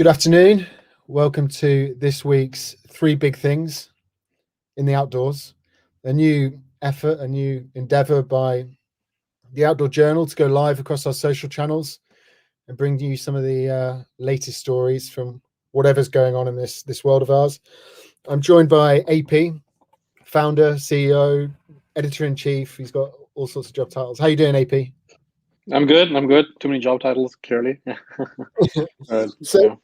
Good afternoon. Welcome to this week's Three Big Things in the Outdoors, a new effort, a new endeavor by the Outdoor Journal to go live across our social channels and bring you some of the latest stories from whatever's going on in this world of ours. I'm joined by AP, founder, CEO, editor-in-chief. He's got all sorts of job titles. How you doing, AP? I'm good. Too many job titles, clearly. So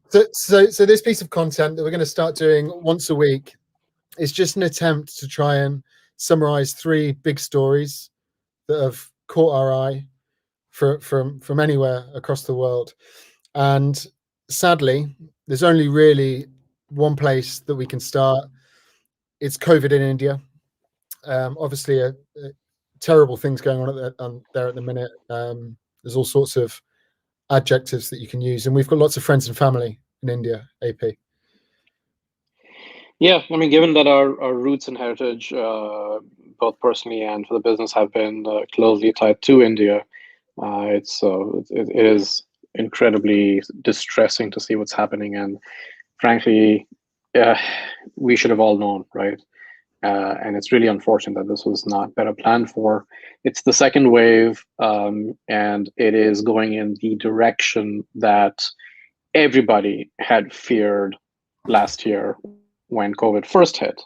this piece of content that we're going to start doing once a week is just an attempt to try and summarize three big stories that have caught our eye from anywhere across the world. And sadly, there's only really one place that we can start. It's COVID in India. Obviously, terrible things going on there at the minute. There's all sorts of adjectives that you can use, and we've got lots of friends and family in India, AP. Yeah, I mean, given that our roots and heritage, both personally and for the business, have been closely tied to India, it is incredibly distressing to see what's happening. And frankly, we should have all known, right? And it's really unfortunate that this was not better planned for. It's the second wave, and it is going in the direction that everybody had feared last year when COVID first hit.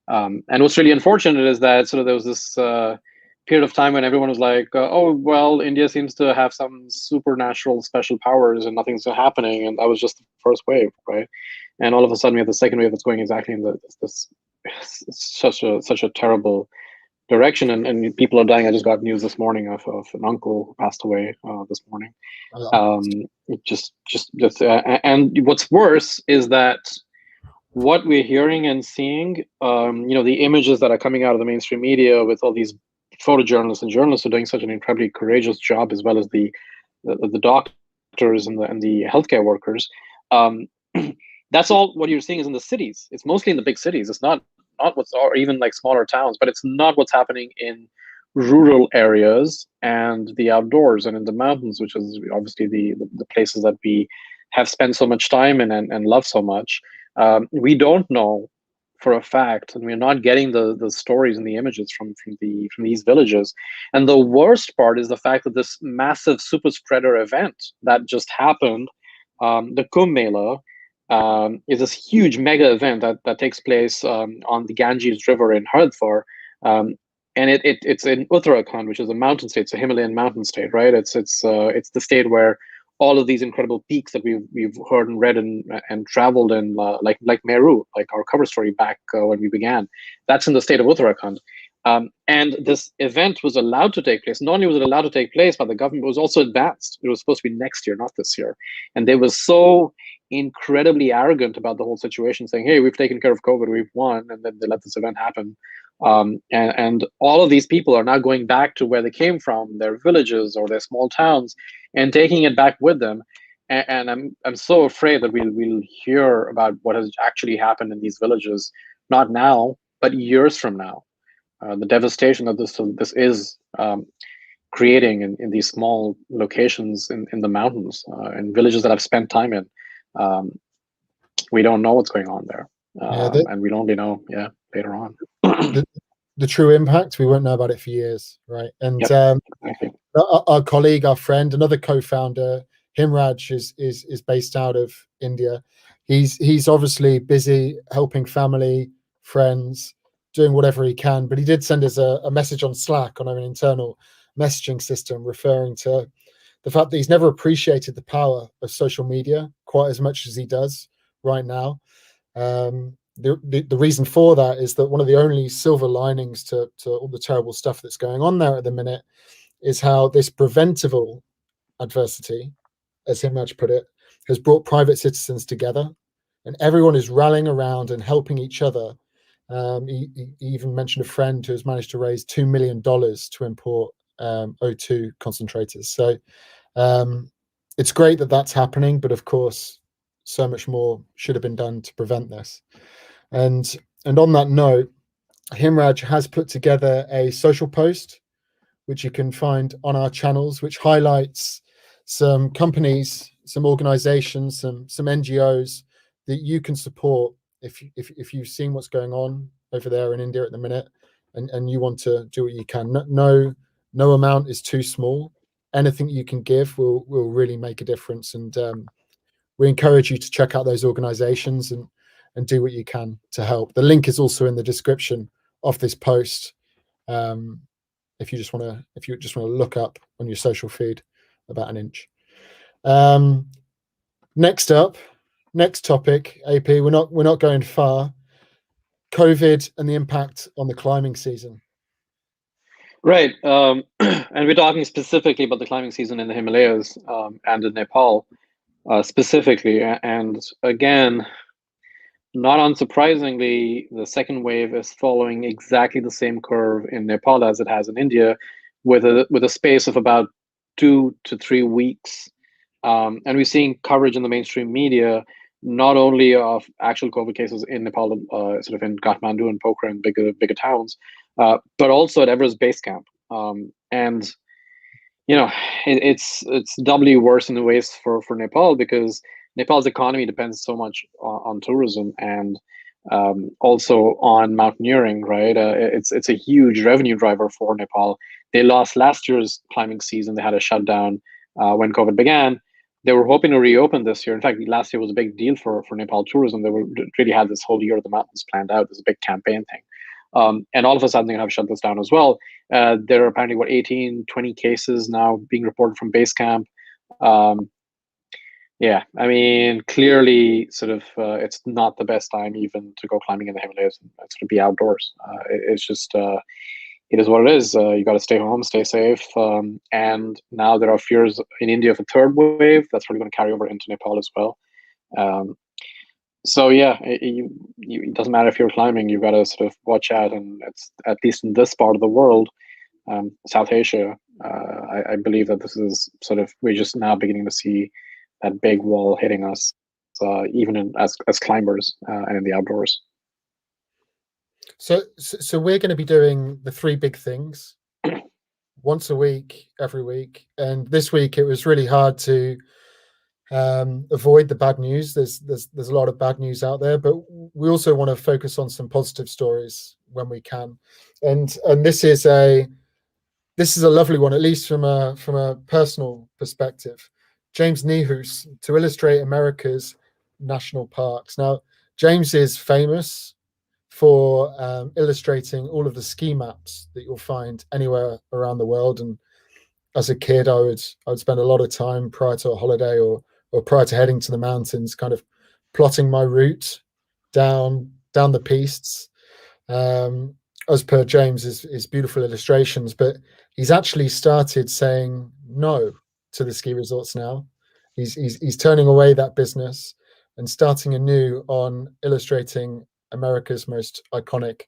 And what's really unfortunate is that sort of there was this period of time when everyone was like, oh, well, India seems to have some supernatural special powers and nothing's happening. And that was just the first wave, right? And all of a sudden we have the second wave that's going exactly in this such a terrible direction, and people are dying. I just got news this morning of an uncle who passed away this morning. And what's worse is that what we're hearing and seeing, the images that are coming out of the mainstream media with all these photojournalists and journalists who are doing such an incredibly courageous job, as well as the doctors and the healthcare workers. That's all what you're seeing is in the cities. It's mostly in the big cities. It's not or even like smaller towns, but it's not what's happening in rural areas and the outdoors and in the mountains, which is obviously the places that we have spent so much time in and love so much. We don't know for a fact, and we're not getting the stories and the images from these villages. And the worst part is the fact that this massive super spreader event that just happened, the Kumbh Mela, is this huge mega event that takes place on the Ganges River in Haridwar, and it's in Uttarakhand, which is a mountain state. It's a Himalayan mountain state, right? It's the state where all of these incredible peaks that we've heard and read and traveled in, like Meru, like our cover story back when we began. That's in the state of Uttarakhand. And this event was allowed to take place. Not only was it allowed to take place, but the government was also advanced. It was supposed to be next year, not this year. And they were so incredibly arrogant about the whole situation, saying, hey, we've taken care of COVID, we've won, and then they let this event happen. And all of these people are now going back to where they came from, their villages or their small towns, and taking it back with them. And I'm so afraid that we'll hear about what has actually happened in these villages, not now, but years from now. The devastation that this is creating in these small locations in the mountains, and villages that I've spent time in. We don't know what's going on there, and we'll only know later on. the true impact, we won't know about it for years, right? And exactly. Our colleague, our friend, another co-founder, Himraj, is based out of India. He's obviously busy helping family, friends, doing whatever he can, but he did send us a message on Slack, on our internal messaging system, referring to the fact that he's never appreciated the power of social media quite as much as he does right now. The reason for that is that one of the only silver linings to all the terrible stuff that's going on there at the minute is how this preventable adversity, as Himraj put it, has brought private citizens together, and everyone is rallying around and helping each other. He even mentioned a friend who has managed to raise $2 million to import O2 concentrators. So it's great that that's happening, but of course, so much more should have been done to prevent this. And on that note, Himraj has put together a social post, which you can find on our channels, which highlights some companies some organizations, some NGOs that you can support if you've seen what's going on over there in India at the minute, and you want to do what you can. No amount is too small. Anything you can give will really make a difference, and we encourage you to check out those organizations and do what you can to help. The link is also in the description of this post. If you just want to look up on your social feed about an inch. Next topic, AP. We're not going far. COVID and the impact on the climbing season. Right, and we're talking specifically about the climbing season in the Himalayas and in Nepal specifically. And again, not unsurprisingly, the second wave is following exactly the same curve in Nepal as it has in India, with a space of about 2 to 3 weeks. And we're seeing coverage in the mainstream media, not only of actual COVID cases in Nepal, sort of in Kathmandu and Pokhara and bigger towns, but also at Everest Base Camp. And it's doubly worse in the ways for Nepal, because Nepal's economy depends so much on tourism and also on mountaineering, right? It's a huge revenue driver for Nepal. They lost last year's climbing season. They had a shutdown when COVID began. They were hoping to reopen this year. In fact, last year was a big deal for Nepal tourism. They really had this whole year of the mountains planned out. This big campaign thing. And all of a sudden, they're going to have shut this down as well. There are apparently, 18, 20 cases now being reported from base camp. Yeah, I mean, clearly, sort of, it's not the best time even to go climbing in the Himalayas. It's going to be outdoors. It's just, it is what it is. You got to stay home, stay safe. And now there are fears in India of a third wave that's probably going to carry over into Nepal as well. So yeah, it doesn't matter if you're climbing, you've got to sort of watch out. And it's, at least in this part of the world, South Asia, I believe that this is sort of, we're just now beginning to see that big wall hitting us, even as climbers and in the outdoors. So we're going to be doing the 3 big things once a week, every week. And this week it was really hard to avoid the bad news. There's a lot of bad news out there, but we also want to focus on some positive stories when we can. And this is a lovely one, at least from a personal perspective. James Niehues, to illustrate America's national parks. Now, James is famous for illustrating all of the ski maps that you'll find anywhere around the world. And as a kid, I would spend a lot of time prior to a holiday or prior to heading to the mountains, kind of plotting my route down the pistes. As per James, his beautiful illustrations, but he's actually started saying no to the ski resorts now. He's turning away that business and starting anew on illustrating America's most iconic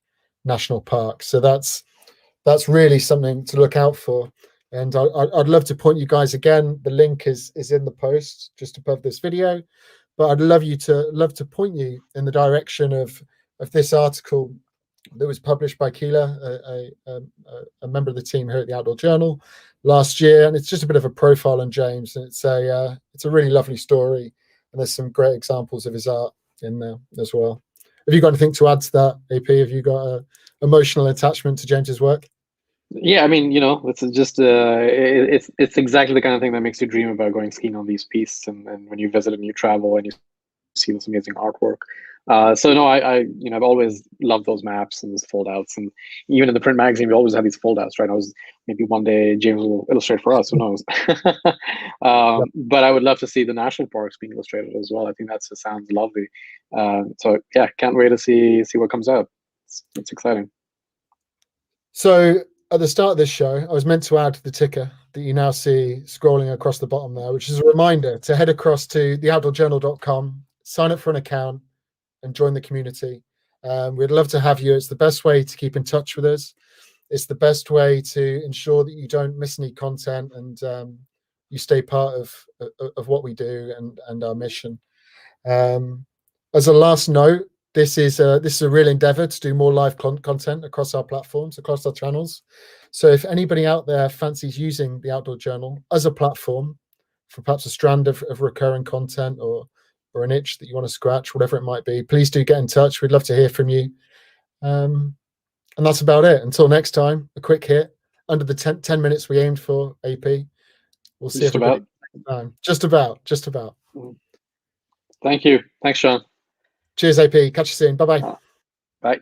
national park. So that's really something to look out for. And I'd love to point you guys again. The link is in the post just above this video, but I'd love to point you in the direction of this article that was published by Keela, a member of the team here at the Outdoor Journal last year. And it's just a bit of a profile on James, and it's a really lovely story. And there's some great examples of his art in there as well. Have you got anything to add to that, AP? Have you got an emotional attachment to James's work? Yeah, I mean, it's just it's exactly the kind of thing that makes you dream about going skiing on these pistes, and when you visit and you travel and you see this amazing artwork. So no, I've always loved those maps and those foldouts, and even in the print magazine, we always have these foldouts, right? Maybe one day James will illustrate for us, who knows? But I would love to see the national parks being illustrated as well. I think that sounds lovely. So yeah, can't wait to see what comes out. It's exciting. So at the start of this show, I was meant to add the ticker that you now see scrolling across the bottom there, which is a reminder to head across to theoutdoorjournal.com, sign up for an account, and join the community. We'd love to have you. It's the best way to keep in touch with us. It's the best way to ensure that you don't miss any content, and you stay part of what we do and our mission. As a last note, this is a real endeavor to do more live content across our platforms, across our channels. So if anybody out there fancies using the Outdoor Journal as a platform for perhaps a strand of recurring content or an itch that you want to scratch, whatever it might be, please do get in touch. We'd love to hear from you. And that's about it. Until next time, a quick hit under the 10 minutes we aimed for, AP. We'll see everybody next time. Just about. Thank you. Thanks, Sean. Cheers, AP. Catch you soon. Bye-bye. Bye.